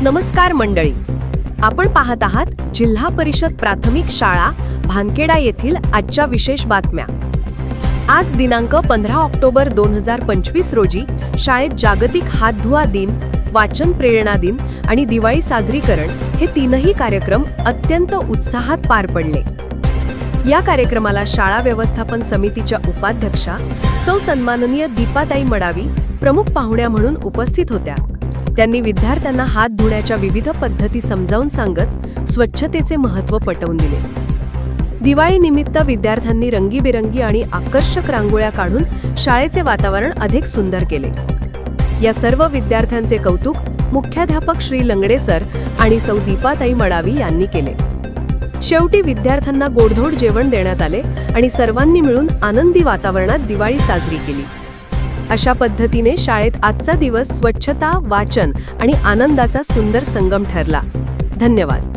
नमस्कार मंडळी, आपण पाहत आहात जिल्हा परिषद प्राथमिक शाळा भानखेडा येथील आजच्या विशेष बातम्या। आज दिनांक 15 ऑक्टोबर 2025 रोजी शाळेत जागतिक हात धुवा दिन, वाचन प्रेरणा दिन आणि दिवाळी साजरीकरण हे तीनही कार्यक्रम अत्यंत उत्साहात पार पडले। या कार्यक्रमाला शाळा व्यवस्थापन समितीच्या उपाध्यक्षा सौ सन्माननीय दीपाताई मडावी प्रमुख पाहुण्या म्हणून उपस्थित होत्या। त्यांनी विद्यार्थ्यांना हात धुण्याच्या विविध पद्धती समजावून सांगत स्वच्छतेचे महत्त्व पटवून दिले। दिवाळी निमित्त विद्यार्थ्यांनी रंगीबेरंगी आणि आकर्षक रांगोळ्या काढून शाळेचे वातावरण अधिक सुंदर केले। या सर्व विद्यार्थ्यांचे कौतुक मुख्याध्यापक श्री लंगडे सर आणि सौ दीपाताई मडावी यांनी केले। शेवटी विद्यार्थ्यांना गोडधोड जेवण देण्यात आले आणि सर्वांनी मिळून आनंदी वातावरणात दिवाळी साजरी केली। अशा पद्धतीने शाळेत आजचा दिवस स्वच्छता, वाचन आणि आनंदाचा सुंदर संगम ठरला। धन्यवाद।